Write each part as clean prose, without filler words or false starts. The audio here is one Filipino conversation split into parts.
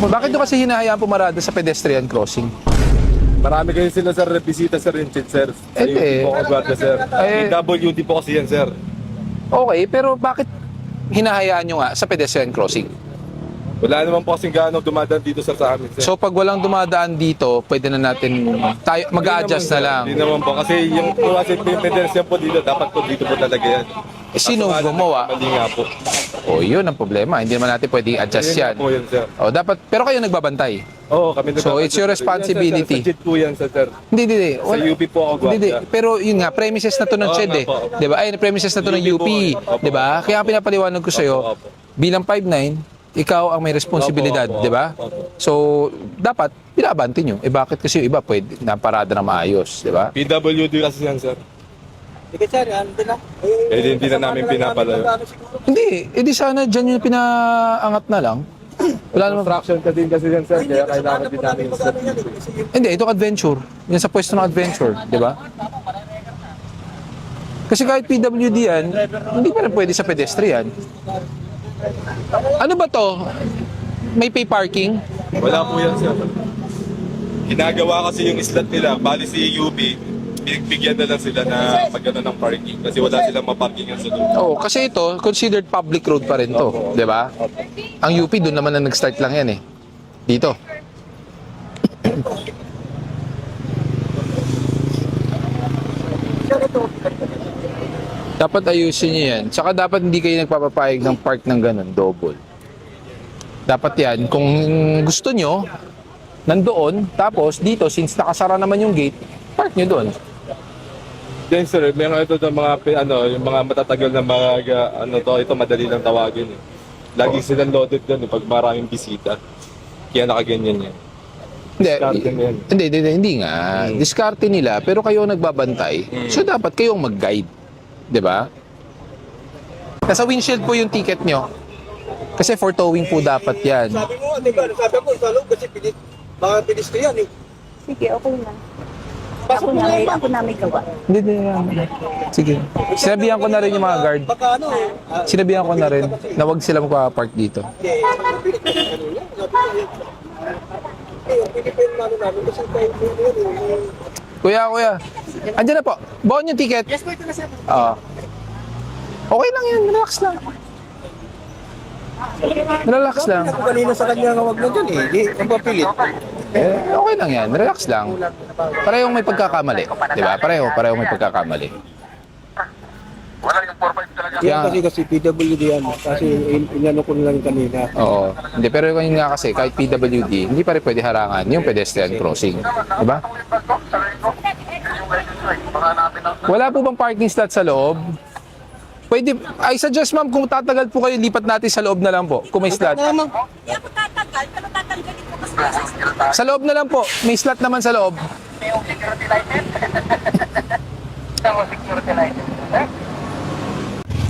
Bakit nyo kasi hinahayaan pumarada sa pedestrian crossing? Marami kayo sila sir, bisita sir, yung chin sir. Sa UP po ako gwarda sir. PWD po kasi yan sir. Okay, pero bakit hinahayaan nyo nga sa pedestrian crossing? Wala naman po kasing gaano dumadaan dito sir sa amin sir. So pag walang dumadaan dito, pwede na natin tayo mag-a-adjust na lang. Hindi naman po kasi yung pedestrian po dito, dapat po dito po talaga yan. Sino gumawa? Mali nga po. O yun ang problema, hindi naman natin pwede i-adjust yan. Po yun sir. O dapat, pero kayo nagbabantay. Oo, kami So it's your responsibility. Sa JIT po yan sir. Hindi. Sa UP po ako Hindi. gwarda. Pero yun nga, premises na to ng CHED eh. Diba? Ay, premises na to ng UP. Diba? Kaya pinapaliwanag ko sa'yo, bilang 5'9", ikaw ang may responsibilidad, di ba? So, dapat binabanti nyo. Eh bakit kasi yung iba pwede na parada na maayos, di ba? PWD kasi yan sir. Sige sir, ano din na? Hindi na namin pinapalayo. Hindi, edi sana dyan yung pinaangat na lang. Wala naman. Construction ka din kasi yan sir, kaya kailangan din namin yung sir. Hindi, itong adventure. Yan sa pwesto ng adventure, di ba? Kasi kahit PWD yan, hindi pa rin pwede sa pedestrian. Ano ba to? May pay parking? Wala po yan sir. Ginagawa kasi yung slot nila, bali si UP, bigyan na lang sila na magano ng parking kasi wala silang maparkingan sa doon. Oo, kasi ito, considered public road pa rin to, di ba? Ang UP, doon naman na nag-start lang yan eh. Dito. Dapat ayusin niyo yan. Tsaka dapat hindi kayo nagpapapayag ng park ng ganun, double. Dapat yan, kung gusto nyo, nandoon, tapos dito, since nakasara naman yung gate, park nyo doon. Then sir, may mga ito mga yung mga matatagal na mga ito madali lang tawagin eh. Lagi silang loaded doon pag maraming bisita. Kaya nakaganyan yan. Diskarte na yan. Hindi nga. Diskarte nila, pero kayo nagbabantay. So dapat kayong mag-guide. 'Di ba? Nasa windshield po yung ticket nyo. Kasi for towing po dapat yan. Sabi mo, di ba? Sabi ko, sa loob kasi mga pedestrian eh. Sige, okay lang. Pasok mo na yan. Ako na may gawa. Hindi. Sige. Sinabihan ko na rin yung mga guard. Baka ano eh. Sinabihan ko na rin na wag sila magpa-park dito. Pinipin na namin kasi tayo Kuya. Andiyan na po. Buon yung ticket. Yes po, ito na sir. Oo. Okay lang yan. Relax lang. Relax lang. Ako kanina sa kanya nga wag na dyan eh. Di, ang papilit. Okay lang yan. Relax lang. Parehong may pagkakamali. Diba? Parehong may pagkakamali. Yan kasi PWD yan. Kasi inano ko lang kanina. Oo. Hindi, pero yun nga kasi, kahit PWD, hindi pa rin pwede harangan yung pedestrian crossing. Diba? Wala po bang parking slot sa loob? Pwede, I suggest ma'am, kung tatagal po kayo, lipat natin sa loob na lang po, kung may slot. Hindi ako tatagal, pero tatanggalin ko kasi Sa loob na lang po, may slot naman sa loob.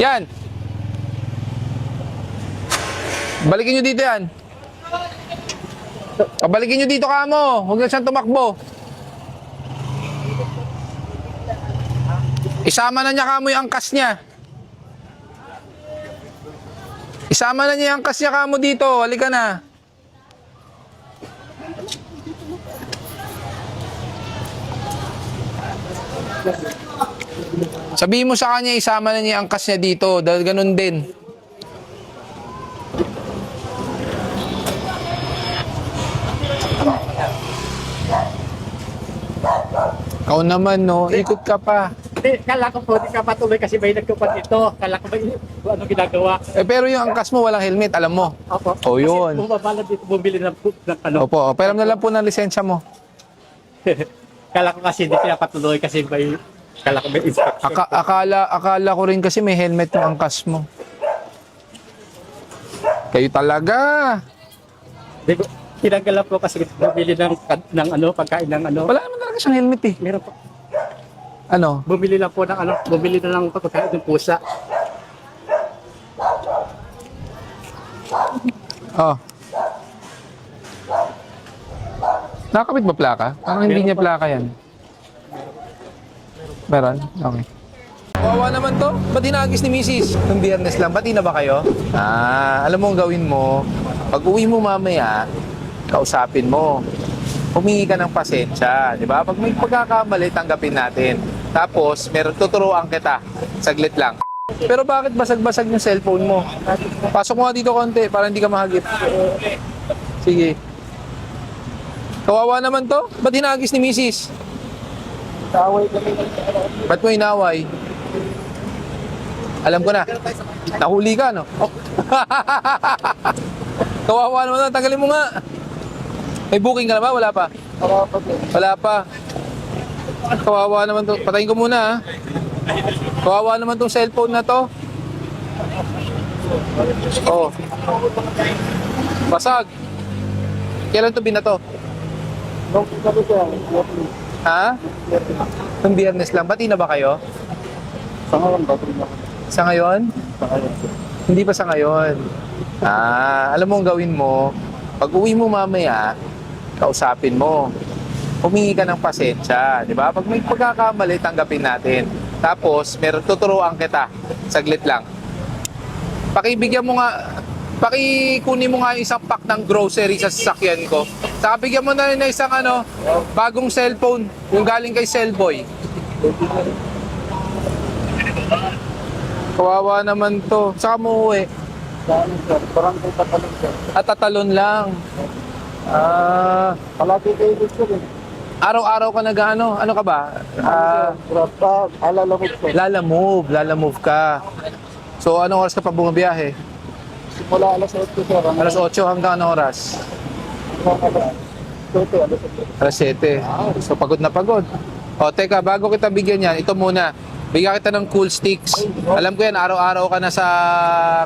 Yan. Balikin nyo dito yan. Pabalikin nyo dito kamo. Huwag na siyang tumakbo. Isama na niya kamo yung angkas niya. Isama na niya yung angkas niya kamo dito. Halika na. Sabihin mo sa kanya, isama na niya yung angkas niya dito. Dahil ganun din. Ikaw naman, no? Ikot ka pa. Hindi, kala ko po, di ka patuloy kasi may nagtupan ito. Kala ko ba ano ginagawa? Eh, pero yung angkas mo, walang helmet, alam mo. Opo. Oh, yun. Kasi bumabala dito, bumili ng ano. Opo, pero na lang po ng lisensya mo. Kala ko kasi hindi pinapatuloy kasi may, kala ko may inspection. Akala ko rin kasi may helmet yung angkas mo. Kayo talaga. Hindi ko, kinagalan po kasi bumili ng ano, pagkain ng ano. Wala naman talaga siyang helmet eh. Meron po. Ano? Bumili lang po ng ano, bumili na lang pagkain ng pusa. Oh. Nakakabit ba plaka? Parang hindi niya plaka yan. Meron? Okay. Kawawa naman to. Ba't hinagis ni Mrs.? Nung Biyernes lang. Bati na ba kayo? Alam mo ang gawin mo. Pag uwi mo mamaya, kausapin mo. Humingi ka ng pasensya, di ba? Pag may pagkakamali, tanggapin natin. Tapos, tuturuan kita. Saglit lang. Pero bakit basag-basag yung cellphone mo? Pasok mo nga dito konti para hindi ka mahagip. Sige. Kawawa naman to. Ba't hinagis ni Mrs.? Ba't mo inaway? Alam ko na. Nahuli ka, no? Kawawa naman to. Tagalin mo nga. May booking ka na ba? Wala pa? Wala pa. Kawawa naman to. Patayin ko muna, ha? Kawawa naman tong cellphone na to. Oh. Basag. Kailan to binato? Ha? Nung Biyernes lang. Bati na ba kayo? Sa ngayon? Hindi pa sa ngayon. Alam mo ang gawin mo, pag uwi mo mamaya, kausapin mo. Humingi ka ng pasensya, di ba? Pag may pagkakamali, tanggapin natin. Tapos, tuturuan kita. Saglit lang. Pakibigyan mo nga, pakikunin mo nga yung isang pack ng grocery sa sasakyan ko. Saka bigyan mo na rin na isang bagong cellphone, yung galing kay Cellboy. Kawawa naman to. Saka mo uwi. At tatalon lang. Palagi kayo gusto rin. Araw-araw ka ano ka ba? Lalamove ka. So, anong oras ka pa bumabiyahe? Simula alas 8 sir. Alas 8 hanggang anong oras? Alas 7. So, pagod na pagod. O, teka, bago kita bigyan yan, ito muna. Bigyan kita ng cool sticks. Alam ko yan, araw-araw ka na sa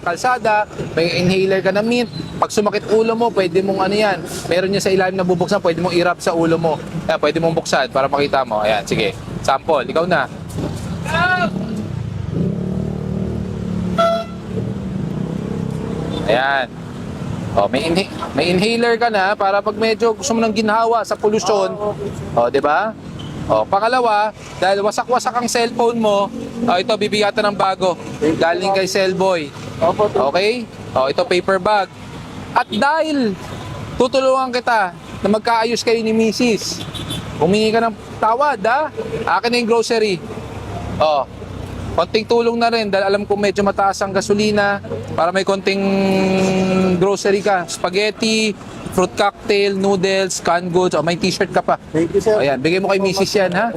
kalsada, may inhaler ka na mint. Pag sumakit ulo mo, pwede mong yan. Meron niya sa ilalim na bubuksan, pwede mong i-wrap sa ulo mo. Ayan, pwede mong buksan para makita mo. Ayan, sige. Sample, ikaw na. Ayan. O, may inhaler ka na para pag medyo gusto mo ng ginhawa sa polusyon. O, di ba? O, pangalawa, dahil wasak-wasak ang cellphone mo, ito bibigatan ng bago. Galing kay Cellboy. Okay? O, ito paper bag. At dahil tutulungan kita na magkaayos kayo ni Mrs. Humingi ka ng tawad, ha? Akin na yung grocery. O, konting tulong na rin dahil alam ko medyo mataas ang gasolina para may konting grocery ka. Spaghetti, fruit cocktail, noodles, canned goods, o may t-shirt ka pa. Thank you sir. Ayan, bigay mo kay Mrs. yan, ha?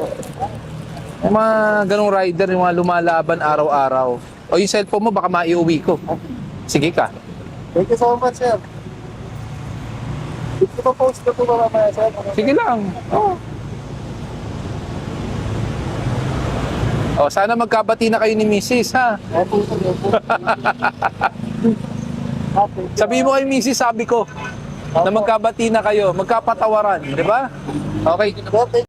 Yung mga ganong rider, yung mga lumalaban araw-araw. O yung cellphone mo, baka maiuwi ko. Sige ka. Thank you so much sir. Dito pa post ko po mamaya sir. Sige lang. O, sana magkabati na kayo ni Mrs., ha? Opo sir. Sabihin mo kay Mrs., sabi ko, na magkabati na kayo, magkapatawaran, di ba? Okay.